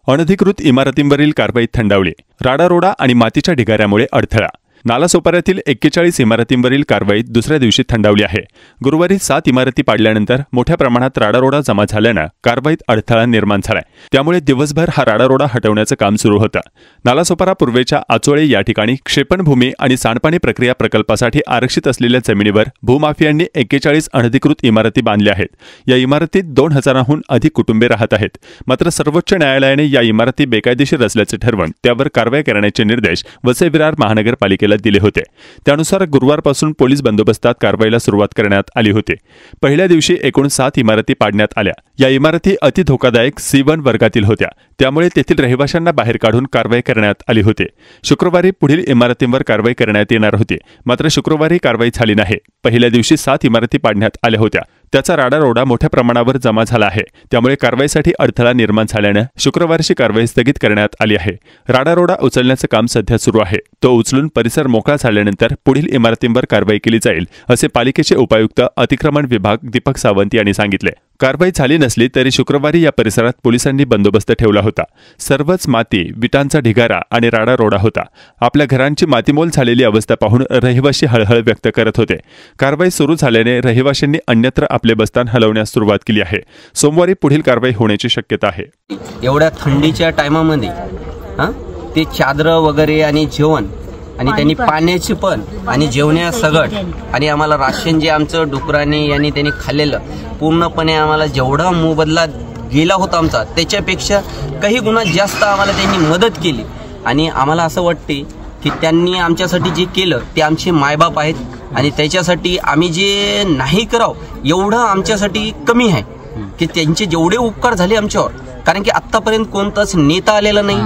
अनधिकृत इमारतींवरील कारवाई थंडावली. राडारोडा आणि मातीच्या ढिगाऱ्यामुळे अडथळा. नालासोपाऱ्यातील 41 इमारतींवरील कारवाई दुसऱ्या दिवशी थंडावली आहे. गुरुवारी 7 इमारती पाडल्यानंतर मोठ्या प्रमाणात राडारोडा जमा झाल्यानं कारवाईत अडथळा निर्माण झालाय. त्यामुळे दिवसभर हा राडारोडा हटवण्याचं काम सुरू होतं. नालासोपारा पूर्वेच्या आचोळे या ठिकाणी क्षेपणभूमी आणि सांडपाणी प्रक्रिया प्रकल्पासाठी आरक्षित असलेल्या जमिनीवर भूमाफियांनी 41 अनधिकृत इमारती बांधल्या आहेत. या इमारतीत 2000हून अधिक कुटुंबे राहत आहेत. मात्र सर्वोच्च न्यायालयाने या इमारती बेकायदेशीर असल्याचे ठरवून त्यावर कारवाई करण्याचे निर्देश वसई विरार महानगरपालिकेला दिले होते. त्यानुसार गुरुवारपासून पोलीस बंदोबस्तात कारवाईला सुरुवात करण्यात आली होती. पहिल्या दिवशी एकूण 7 इमारती पाडण्यात आल्या. या इमारती अति धोकादायक C1 वर्गातील होत्या. त्यामुळे तेथील रहिवाशांना बाहेर काढून कारवाई करण्यात आली होती. शुक्रवारी पुढील इमारतींवर कारवाई करण्यात येणार होती. मात्र शुक्रवारी कारवाई झाली नाही. पहिल्या दिवशी 7 इमारती पाडण्यात आल्या होत्या. त्याचा राडारोडा मोठ्या प्रमाणावर जमा झाला आहे. त्यामुळे कारवाईसाठी अडथळा निर्माण झाल्याने शुक्रवारची कारवाई स्थगित करण्यात आली आहे. राडारोडा उचलण्याचं काम सध्या सुरू आहे. तो उचलून परिसर मोकळा झाल्यानंतर पुढील इमारतींवर कारवाई केली जाईल, असे पालिकेचे उपायुक्त अतिक्रमण विभाग दीपक सावंत यांनी सांगितले. कारवाई झाली नसली तरी शुक्रवारी या परिसरात पोलिसांनी बंदोबस्त ठेवला होता. सर्वच माती, विटांचा ढिगारा आणि राडारोडा होता. आपल्या घरांची मातीमोल झालेली अवस्था पाहून रहिवासी हळहळ व्यक्त करत होते. कारवाई सुरू झाल्याने रहिवाशांनी अन्यत्र आपले बस्तान हलवण्यास सुरुवात केली आहे. सोमवारी पुढील कारवाई होण्याची शक्यता आहे. एवढ्या थंडीच्या टायमामध्ये ते चादर वगैरे आणि जेवण आणि त्यांनी पाण्याची पण आणि जेवण्या सगट आणि आम्हाला राशन जे आमचं डुकराने यांनी त्यांनी खाल्लेलं पूर्णपणे आम्हाला जेवढा मोबदला गेला होता आमचा त्याच्यापेक्षा काही गुणा जास्त आम्हाला त्यांनी मदत केली. आणि आम्हाला असं वाटते की त्यांनी आमच्यासाठी जे केलं ते आमचे मायबाप आहेत आणि त्याच्यासाठी आम्ही जे नाही करावं एवढं आमच्यासाठी कमी आहे की त्यांचे जेवढे उपकार झाले आमच्यावर. कारण की आत्तापर्यंत कोणताच नेता आलेला नाही,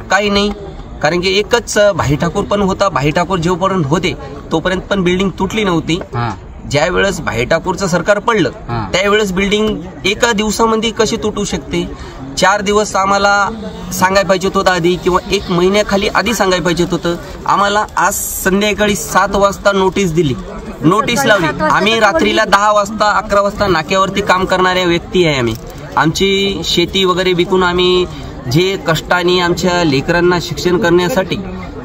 काही नाही. कारण की एकच भाई ठाकूर पण होता. भाई ठाकूर जेवपर्यंत होते तोपर्यंत पण बिल्डिंग तुटली नव्हती. ज्या वेळेस भाई ठाकूरचं सरकार पडलं त्यावेळेस बिल्डिंग एका दिवसामध्ये कशी तुटू शकते. 4 दिवस आम्हाला सांगायला पाहिजे होतं आधी किंवा 1 महिन्याखाली आधी सांगायला पाहिजे होतं. आम्हाला आज संध्याकाळी 7 वाजता नोटीस दिली, नोटीस लावली. आम्ही रात्रीला 10 वाजता 11 वाजता नाक्यावरती काम करणाऱ्या व्यक्ती आहे. आम्ही आमची शेती वगैरे विकून आम्ही जे कष्टाने आमच्या लेकरांना शिक्षण करण्यासाठी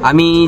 आम्ही